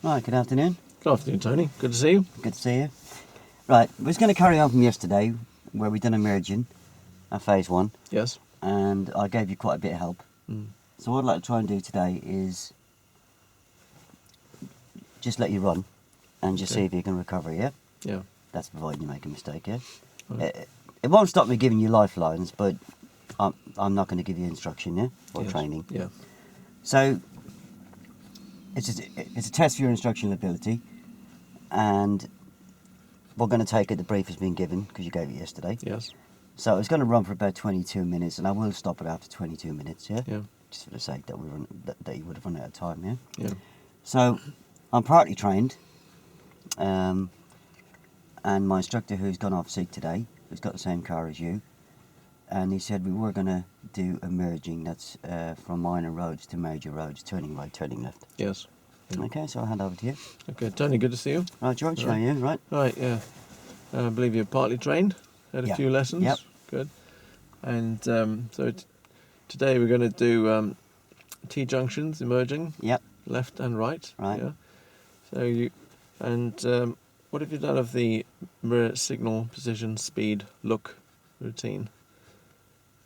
Right, good afternoon. Good afternoon, Tony. Good to see you. Good to see you. Right, we're just going to carry on from yesterday where we done emerging at phase one, Yes. and I gave you quite a bit of help. So what I'd like to try and do today is just let you run and just Okay. see if you can recover, yeah? Yeah. That's providing you make a mistake, yeah? Right. It won't stop me giving you lifelines, but I'm not going to give you instruction, yeah? Or Yes. training. Yeah. So it's a test for your instructional ability, and we're going to take it the brief has been given because you gave it yesterday. Yes. So it's going to run for about 22 minutes, and I will stop it after 22 minutes, yeah? Yeah. Just for the sake that that you would have run out of time, yeah? Yeah. So I'm partly trained, and my instructor who's gone off sick today, who's got the same car as you, and he said we were going to do a merging that's from minor roads to major roads, turning right, turning left. Yes. Yeah. Okay, so I'll hand over to you. Okay, Tony. Good to see you. Right, George, how are Right. you? Right? Right. Yeah. I believe you're partly trained. Had a Yeah. few lessons. Yep. Good. And today we're going to do T-junctions emerging, Yep. left and right. Right. Yeah. So what have you done of the mirror signal position speed look routine?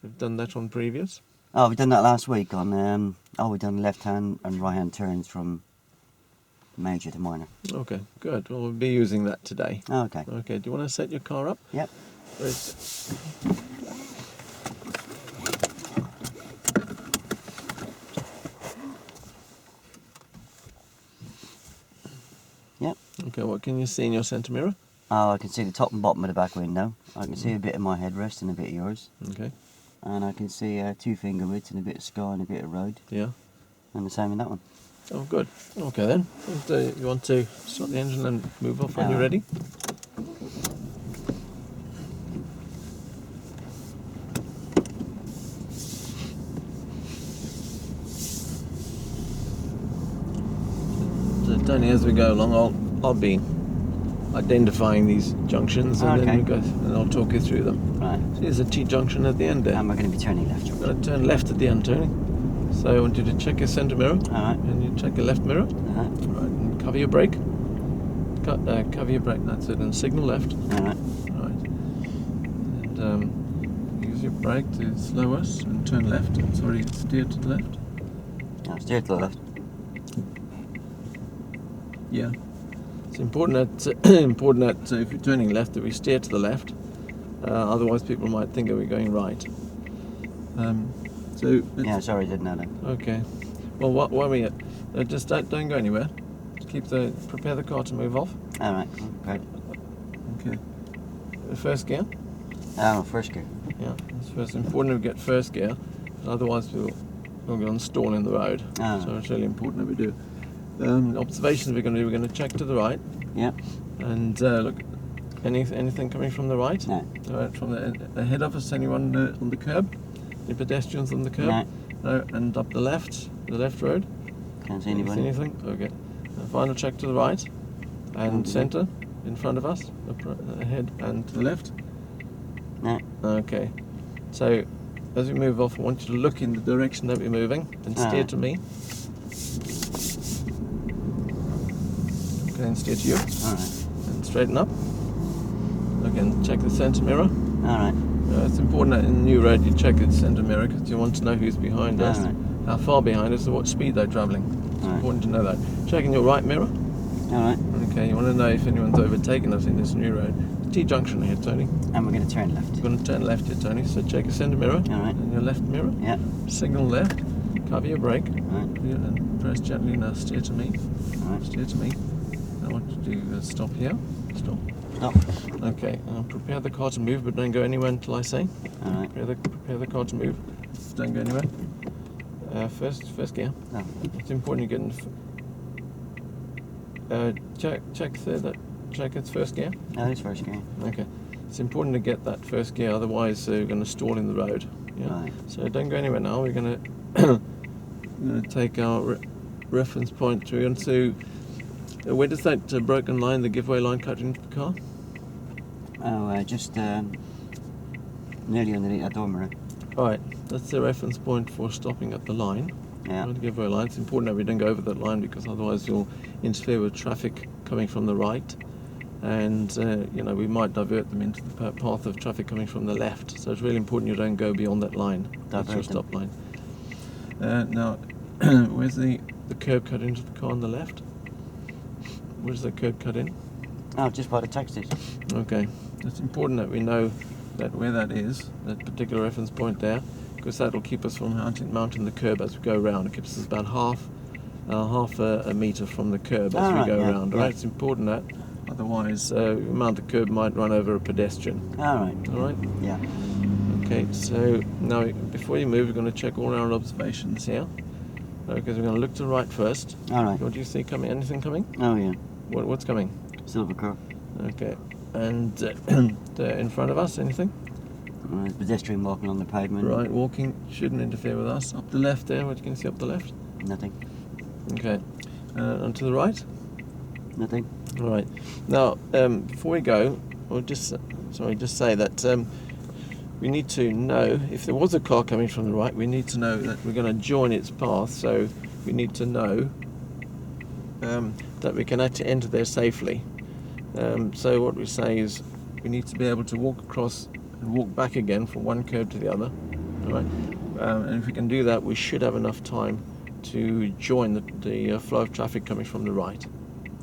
You've done that on previous. Oh, we done that last week on. We done left hand and right hand turns from major to minor. Okay, good. Well, we'll be using that today. Oh, okay. Okay, do you want to set your car up? Yep. Yep. Okay, what can you see in your centre mirror? Oh, I can see the top and bottom of the back window. I can see a bit of my headrest and a bit of yours. Okay, And I can see 2 finger widths and a bit of sky and a bit of road. yeah. And the same in that one. Oh, good. Okay then. And, you want to start the engine and move off when you're ready? So, Tony, as we go along, I'll be identifying these junctions, and Okay. and I'll talk you through them. Right. So here's a T junction at the end there. And we're going to be turning left, George. You're going to turn left at the end, Tony. So I want you to check your centre mirror, Alright. and you check your left mirror. Alright. Right, and cover your brake. Cover your brake, that's it, and signal left. Alright. Right. And use your brake to slow us and turn left. Sorry, steer to the left. Now steer to the left. Yeah. It's important that if you're turning left that we steer to the left. Otherwise people might think that we're going right. Yeah, sorry, didn't know that. Okay. Well, while we just don't go anywhere. Just prepare the car to move off. Alright, great. Okay. The first gear. Oh, first gear. Yeah. It's first important to get first gear, otherwise we'll go on stall in the road. Ah. So it's really important that we do. Observations we're going to do. We're going to check to the right Yep. and look. Anything coming from the right? No. All right, from the ahead of us. Anyone on the curb? Any pedestrians on the curb? No. No. And up the left road. Can't see See anybody. anything? Okay. Final check to the right and Mhm. centre in front of us, ahead and to the left. No. Okay. So as we move off, I want you to look in the direction that we're moving and steer Alright. to me. Okay, and steer to you Alright. and straighten up. Again, check the centre mirror. Alright. It's important that in the new road you check the centre mirror because you want to know who's behind us, Alright. how far behind us, and what speed they're travelling. It's Alright. important to know that. Checking your right mirror. Alright. Okay, you want to know if anyone's overtaken us in this new road. T-junction here, Tony. And we're going to turn left. You're going to turn left here, Tony. So check your centre mirror Alright. and your left mirror. Yep. Signal left. Cover your brake. Alright. Yeah, and press gently. Now steer to me. Alright. Steer to me. I want you to stop here. Stop. Stop. Okay. Prepare the car to move, but don't go anywhere until I say. Alright. Prepare the car to move. Don't go anywhere. First gear. Oh. It's important you get in. Check its first gear. No, this first gear. Okay. It's important to get that first gear, otherwise you're going to stall in the road. Yeah. Right. So don't go anywhere now. We're going to take our reference point. We're going to. Where does that broken line, the giveaway line, cut into the car? Oh, just nearly underneath that door mirror. All right. That's the reference point for stopping at the line. Yeah. Right, give her a line. It's important that we don't go over that line because otherwise you'll interfere with traffic coming from the right, and we might divert them into the path of traffic coming from the left. So it's really important you don't go beyond that line. That's your Divert them. stop line. Now, where's the curb cut into the car on the left? Where's the curb cut in? Oh, just by the text is. Okay, it's important that we know that where that is, that particular reference point there, because that will keep us from mounting the curb as we go around. It keeps us about half a metre from the curb as we go around. Yeah. Right, it's important that otherwise mount the curb might run over a pedestrian. All right. All right. Yeah. Okay, so now before you move, we're going to check all our observations here. Because we're going to look to the right first. All right. What do you see coming? Anything coming? Oh yeah. What's coming? Silver car. Okay, and in front of us, anything? There's a pedestrian walking on the pavement. Right, walking shouldn't interfere with us. Up the left there, what can you see up the left? Nothing. Okay, and to the right? Nothing. All right. Now, before we go, we'll just say that we need to know if there was a car coming from the right. We need to know that we're going to join its path. So we need to know that we can actually enter there safely. So what we say is we need to be able to walk across and walk back again from one curb to the other. All right. And if we can do that, we should have enough time to join the flow of traffic coming from the right.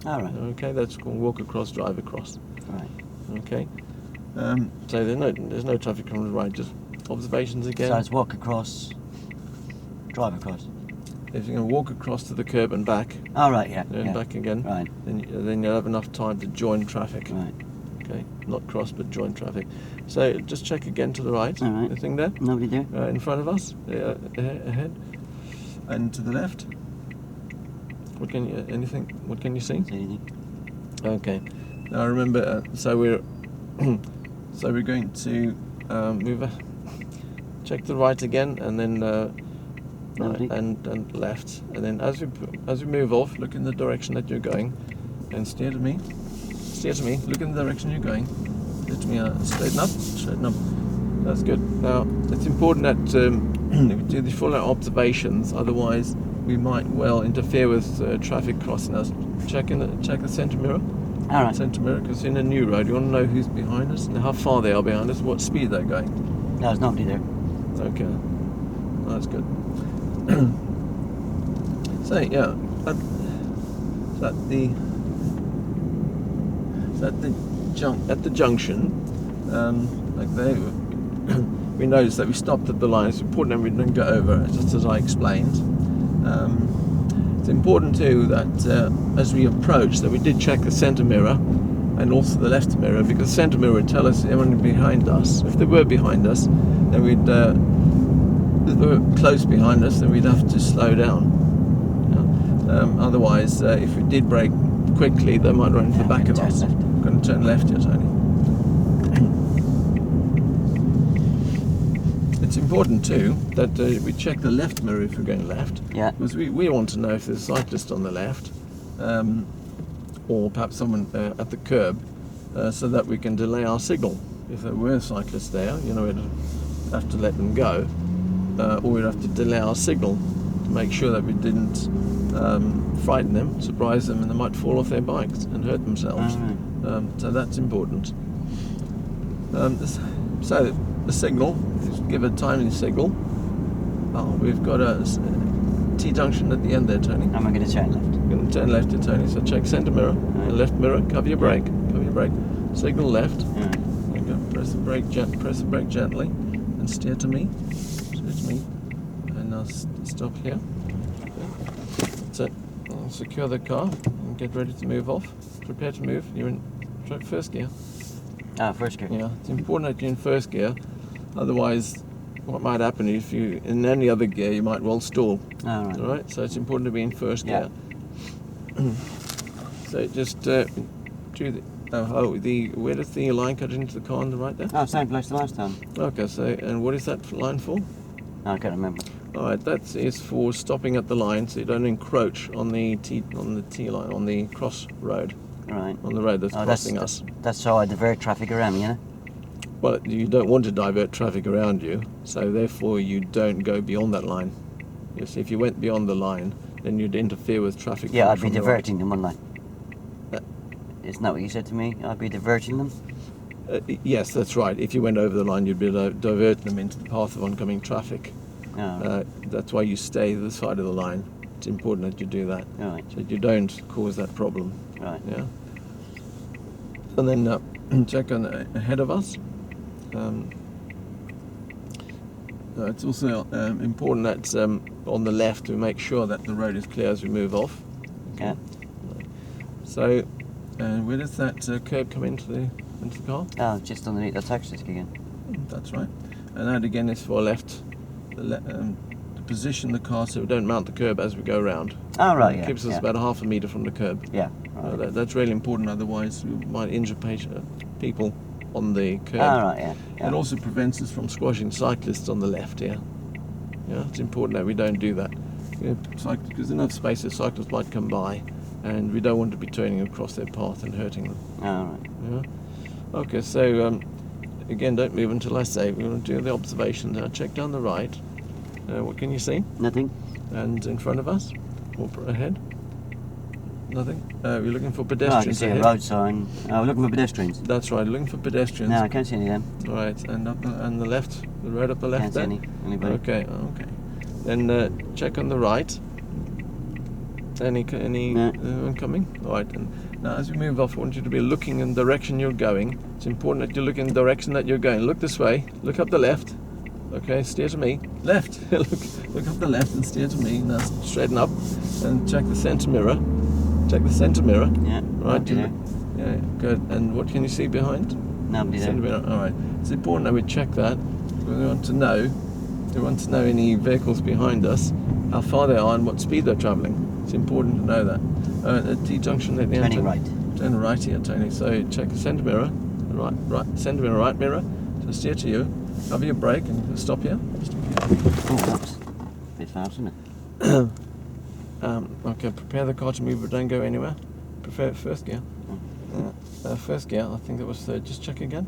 All right. Okay, that's called walk across, drive across. Right. Okay. So there's no traffic from the right, just observations again. So it's walk across, drive across. If you're going to walk across to the curb and back, All right. Yeah. then Yeah. back again, Right. then you'll have enough time to join traffic. Right. Okay, not cross but join traffic. So just check again to the right. All right. Anything there? Nobody there. In front of us, ahead, and to the left. What can you see? See anything? Okay. Now remember, so we're going to move. Check to the right again, and then Lovely. right, and left, and then as we move off, look in the direction that you're going, and steer to me. Look in the direction you're going. Steer to me. Straighten up. That's good. Now it's important that we do the full observations. Otherwise, we might well interfere with traffic crossing us. Check the centre mirror. All right. Centre mirror, because in a new road, you want to know who's behind us and how far they are behind us, what speed they're going. No, there's nobody there. Okay, that's good. So yeah, at the junction, like there, we noticed that we stopped at the line. It's important that we didn't go over, just as I explained. It's important too that as we approach, that we did check the centre mirror and also the left mirror, because the centre mirror would tell us if anyone behind us. If they were behind us, then we'd if they were close behind us, then we'd have to slow down. Otherwise, if we did brake quickly, they might run into the back of us. Left. Going to turn left here, Tony. It's important too that we check the left mirror if we're going left. Yeah. Because we want to know if there's a cyclist on the left, or perhaps someone at the curb, so that we can delay our signal. If there were cyclists there, we'd have to let them go, or we'd have to delay our signal to make sure that we didn't frighten them, surprise them, and they might fall off their bikes and hurt themselves. So that's important. So the signal, give a timely signal. Oh, we've got a T-junction at the end there, Tony. And we're going to turn left. We're going to turn left here, Tony. So check centre mirror, and left mirror, cover your brake. Signal left. All right. There you go. Press the brake gently, and steer to me. And now stop here. Okay. That's it. I'll secure the car and get ready to move off. Prepare to move. You're in first gear. Ah, first gear. Yeah, it's important that you're in first gear. Otherwise, what might happen if you in any other gear, you might well stall. All right. All right. So it's important to be in first Yeah. gear. So just do the. Where does the line cut into the car on the right there? Oh, same place the last time. Okay, so, and what is that line for? I can't remember. Alright, that is for stopping at the line so you don't encroach on the T line, on the cross road, All right. on the road that's crossing us. That's how I divert traffic around me, Well, you don't want to divert traffic around you, so therefore you don't go beyond that line. You see, if you went beyond the line, then you'd interfere with traffic. Yeah, coming I'd be from the right. diverting them, wouldn't I? Isn't that what you said to me? I'd be diverting them? Yes, that's right. If you went over the line, you'd be diverting them into the path of oncoming traffic. Oh, That's why you stay this side of the line. It's important that you do that, right, so you don't cause that problem. right. Yeah. And then check on ahead of us. It's also important that on the left we make sure that the road is clear as we move off. Yeah. So, where does that curb come into the car? Oh, just underneath the tax disc again. That's right. And that again is for left. To position the car so we don't mount the curb as we go around. Oh, right, It yeah. keeps us yeah. about 1/2 metre from the curb. Yeah, right. That's really important, otherwise we might injure people on the curb. Oh, right, yeah. yeah. It also prevents us from squashing cyclists on the left here. Yeah, it's important that we don't do that. Because enough space that cyclists might come by, and we don't want to be turning across their path and hurting them. Oh, right. Yeah. Okay, so again, don't move until I say. We're going to do the observation. Now check down the right. What can you see? Nothing? And in front of us, or ahead? Nothing. We're looking for Oh, I can pedestrians see a ahead. road sign. Oh, we're looking for pedestrians. That's right. Looking for pedestrians. No, I can't see any of them. Right, and and the left, the road up the left. Can't see Then. anybody. Okay. Then check on the right. Any No. anyone coming? All right. And now, as we move off, I want you to be looking in the direction you're going. It's important that you look in the direction that you're going. Look this way. Look up the left. Okay, steer to me. Left. look up the left and steer to me. Now straighten up and check the centre mirror. Check the centre mirror. Yeah, Right. nobody there. Yeah. Good. And what can you see behind? Nobody there. Centre mirror. All right. It's important that we check that. We want to know. We want to know any vehicles behind us, how far they are, and what speed they're travelling. It's important to know that. At T-junction at the end. Turning right. Turn right here, Tony. So check the centre mirror. Right. Centre mirror, right mirror. So steer to you. Cover your brake and stop here. Stop here. Oh, that was a bit fast, wasn't it? Okay, prepare the car to move, but don't go anywhere. Prepare first gear. First gear, I think that was third. Just check again.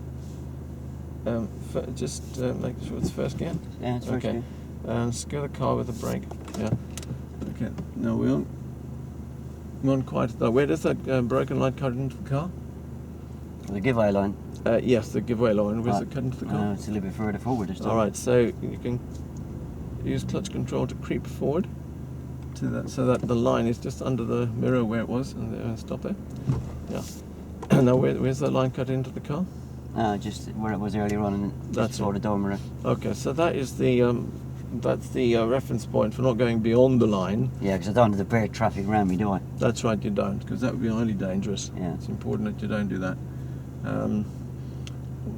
Just make sure it's first gear. Yeah, it's first Okay. Secure the car with the brake. Yeah. Okay. Now we aren't quite. Where does that broken light cut into the car? The giveaway line. Yes, the giveaway line. Where's Right. it cut into the car? It's a little bit further forward this time. All right. So you can use clutch control to creep forward to that, so that the line is just under the mirror where it was, and stop there. Yeah. Now where's the line cut into the car? Just where it was earlier on, and That's just before the door mirror. Okay. So that is that's the reference point for not going beyond the line. Yeah, because I don't want to divert traffic around me, do I? That's right, you don't, because that would be highly dangerous. Yeah. It's important that you don't do that.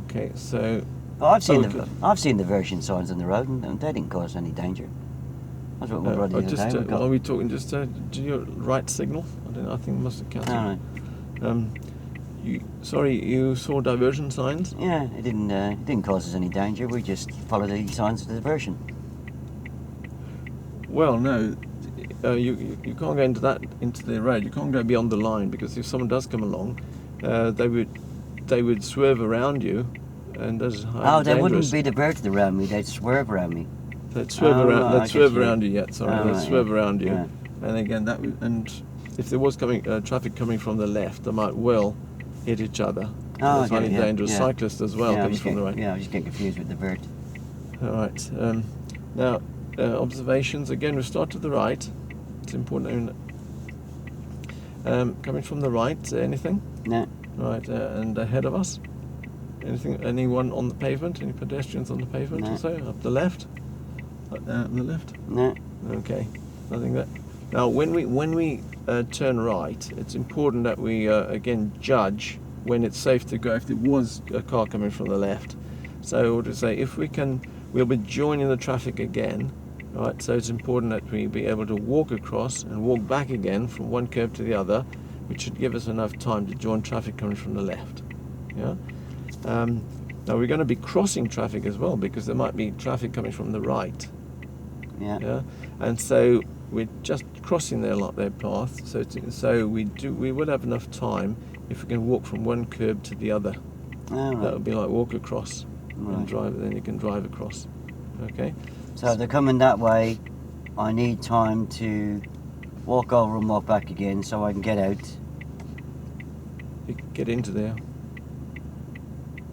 Okay, so But I've seen Okay. I've seen diversion signs on the road, and they didn't cause any danger. That's what we were the other just day. We got. are we talking just do your right signal? I think it must have counted. All right. You saw diversion signs? Yeah, it didn't cause us any danger. We just followed the signs of the diversion. Well, no. You can't go into the road. You can't go beyond the line, because if someone does come along, they would swerve around you, and that's highly Oh, they dangerous. wouldn't be diverted around me. They'd swerve around me. They'd swerve Oh, around. right, I They'd get swerve you. around you. Yeah, sorry. Oh, They'd right, swerve yeah. around you, Yeah. and again and if there was traffic coming from the left, they might well hit each other. Oh, That's okay, highly yeah, dangerous. yeah. Cyclists as well Yeah, coming from the right. Yeah, I was just getting confused with divert. All right. Now, observations again. We start to the right. It's important. Coming from the right, anything? No, Right, and ahead of us? Anything? Anyone on the pavement? Any pedestrians on the pavement No. or so? Up the left? The left? no. Okay, nothing there. Now, when we turn right, it's important that we again judge when it's safe to go. If there was a car coming from the left, so to say, if we can, we'll be joining the traffic again. Right, so it's important that we be able to walk across and walk back again from one curb to the other, which should give us enough time to join traffic coming from the left. Yeah. Now we're going to be crossing traffic as well, because there might be traffic coming from the right. Yeah. Yeah, and so we're just crossing their path. So we will have enough time if we can walk from one curb to the other. All That right. would be like walk across Right. and drive. Then you can drive across. Okay. So if they're coming that way, I need time to walk over and walk back again so I can get out. You can get into there.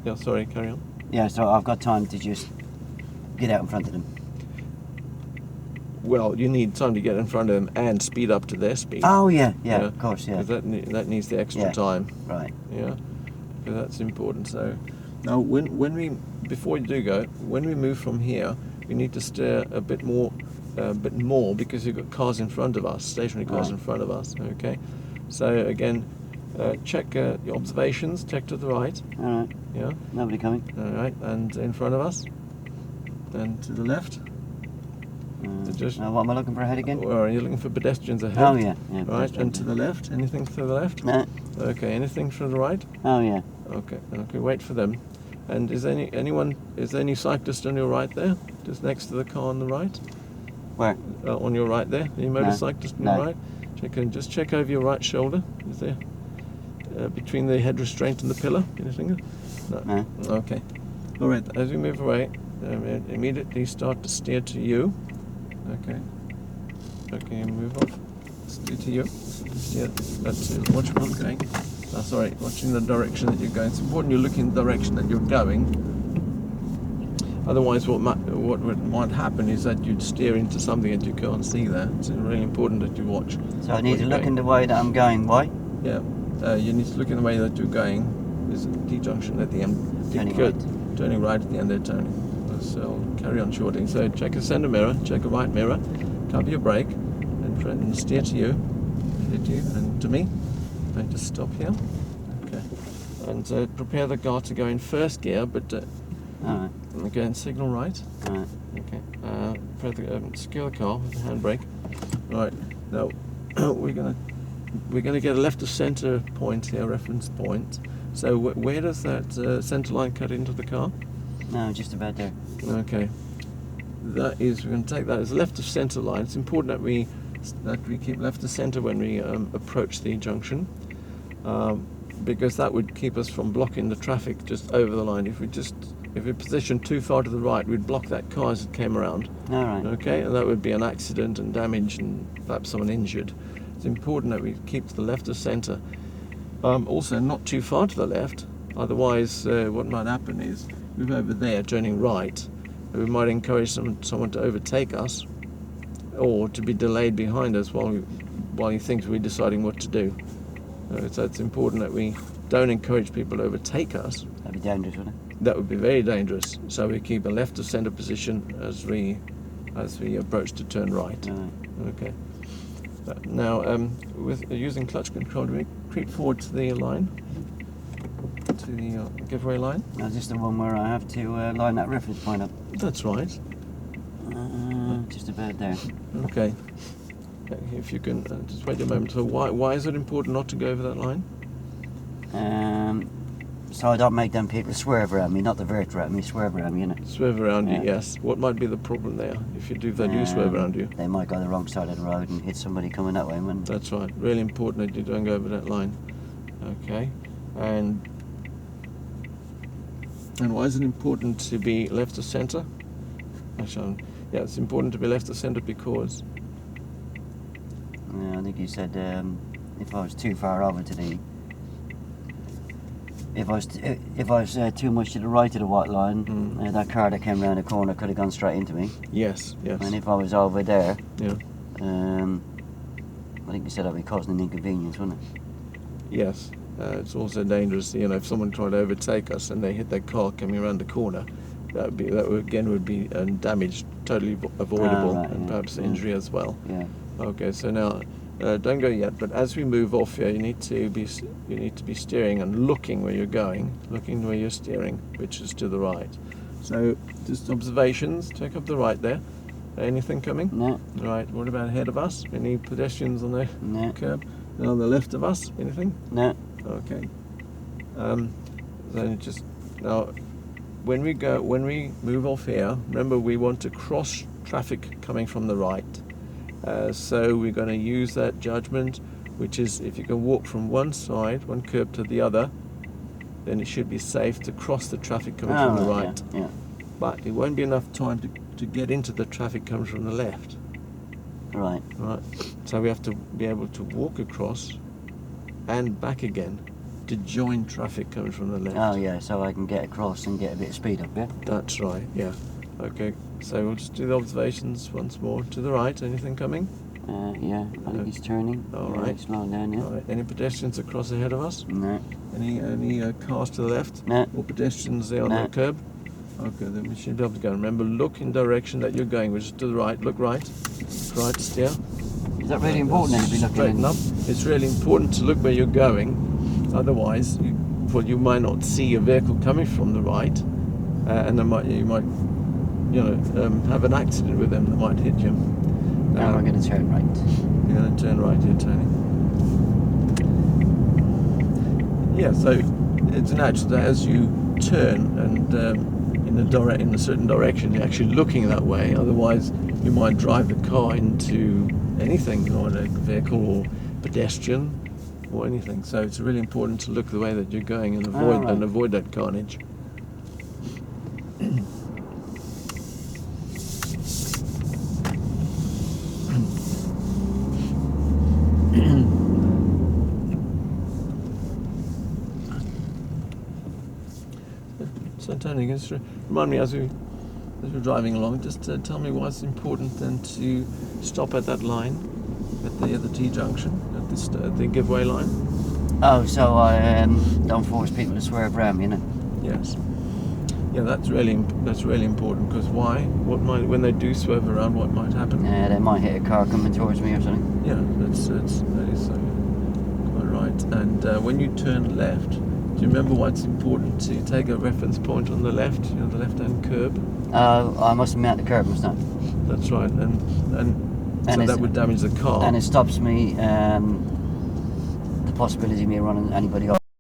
Yeah, sorry, carry on. Yeah, so I've got time to just get out in front of them. Well, you need time to get in front of them and speed up to their speed. Oh yeah, of course, yeah. 'Cause that needs the extra Yeah. time. Right. Yeah, so that's important. So now, when we before you do go, when we move from here, we need to steer a bit more because you've got cars in front of us, stationary cars Right. in front of us. Okay, so again, check your observations. Check to the right. All right. Yeah. Nobody coming. All right, and in front of us, and to the left. Just- what am I looking for ahead again? Or are you looking for pedestrians ahead? Oh yeah. Right, and to the left. Anything to the left? No. Okay. Anything to the right? Oh yeah. Okay. Okay. Wait for them. And is there any cyclist on your right there, just next to the car on the right? Where? On your right there, any motorcyclist on No. your right? Just check over your right shoulder. Is there between the head restraint and the pillar? Anything? No. Okay. All right. As we move away, immediately start to steer to you. Okay. Okay. You move off. Steer to you. Steer. That's it. Watch where I'm going. Sorry. Watching the direction that you're going. It's important you look in the direction that you're going. Otherwise, what might happen is that you'd steer into something that you can't see there. It's really important that you watch. So I need where to you're look going. in the way that I'm going. Why? Yeah, you need to look in the way that you're going. There's a T-junction at the end. Turning Good. right. Turning right at the end there, turning. So I'll carry on shorting. So check a centre mirror, check a right mirror, cover your brake, and steer to you, and to me. And just stop here. Okay. And prepare the car to go in first gear, but All right. again, signal right. All right. Okay. Secure the car with the handbrake. Right. Now we're gonna get a left of centre point here, reference point. So where does that centre line cut into the car? No, just about there. Okay. We're going to take that as left of centre line. It's important that we keep left of centre when we approach the junction, because that would keep us from blocking the traffic just over the line. If we positioned too far to the right, we'd block that car as it came around. All right. Okay, and that would be an accident and damage and perhaps someone injured. It's important that we keep to the left of centre. Also, not too far to the left. Otherwise, what might happen is move over there, turning right. We might encourage someone to overtake us, or to be delayed behind us while he thinks we're deciding what to do. So it's important that we don't encourage people to overtake us. That'd be dangerous, wouldn't it? That would be very dangerous. So we keep a left of centre position as we approach to turn right. All right. Okay. Now, with using clutch control, do we creep forward to the line, to the giveaway line? Now, is this the one where I have to line that reference point up? That's right. Just about there. Okay. If you can just wait a moment. So why is it important not to go over that line? So I don't make them people swerve around me, not the vert around me, swerve around me, you know. Swerve around you, Yeah. yes. What might be the problem there if they do swerve around you? They might go the wrong side of the road and hit somebody coming that way. When That's right. Really important that you don't go over that line. Okay. And why is it important to be left of centre? Yeah, it's important to be left of centre because I think you said if I was too far over to the, if I was too much to the right of the white line, that car that came around the corner could have gone straight into me. yes. And if I was over there, Yeah. I think you said I'd be causing an inconvenience, wouldn't it? Yes. It's also dangerous, if someone tried to overtake us and they hit their car coming around the corner, that would be damage totally avoidable, right, and yeah, perhaps yeah. injury as well. Yeah. Okay, so now don't go yet, but as we move off here, you need to be steering and looking where you're going, looking where you're steering, which is to the right. So just observations. Check up the right there. Anything coming? No. Right. What about ahead of us? Any pedestrians on the No. curb? And on the left of us? Anything? No. Okay. Then just now, when we move off here, remember we want to cross traffic coming from the right. So we're going to use that judgment, which is if you can walk from one curb to the other, then it should be safe to cross the traffic coming from the right. Yeah. But it won't be enough time to get into the traffic coming from the left. Right. Right. So we have to be able to walk across and back again to join traffic coming from the left. Oh yeah, so I can get across and get a bit of speed up, yeah? That's right, yeah. Okay, so we'll just do the observations once more. To the right, anything coming? Yeah, I think he's turning. All Yeah, right. he's slowing down, yeah? All right. Any pedestrians across ahead of us? No. Any cars to the left? No. Or pedestrians there on No. the curb? Okay, then we should be able to go. Remember, look in direction that you're going, which is to the right. Look right. Right, steer. Is that really important then to be looking Straighten in? up. It's really important to look where you're going. Otherwise, you might not see a vehicle coming from the right, and you might have an accident with them that might hit you. Now we're going to turn right. You're going to turn right here, Tony. Yeah, so it's natural that as you turn and in a certain direction, you're actually looking that way. Otherwise, you might drive the car into anything, or a vehicle or pedestrian or anything. So it's really important to look the way that you're going and avoid that carnage. So Tony, just remind me as we're driving along, just tell me why it's important then to stop at that line at the T junction at the giveaway line. Oh, so I don't force people to swerve around me, you know? Yes. Yeah, that's really important, because when they do swerve around, what might happen? Yeah, they might hit a car coming towards me or something. Yeah, that is quite right. And when you turn left, do you remember why it's important to take a reference point on the left? The left-hand curb. I must have met the curb, mustn't I? That's right, and so that would damage the car. And it stops me the possibility of me running anybody off.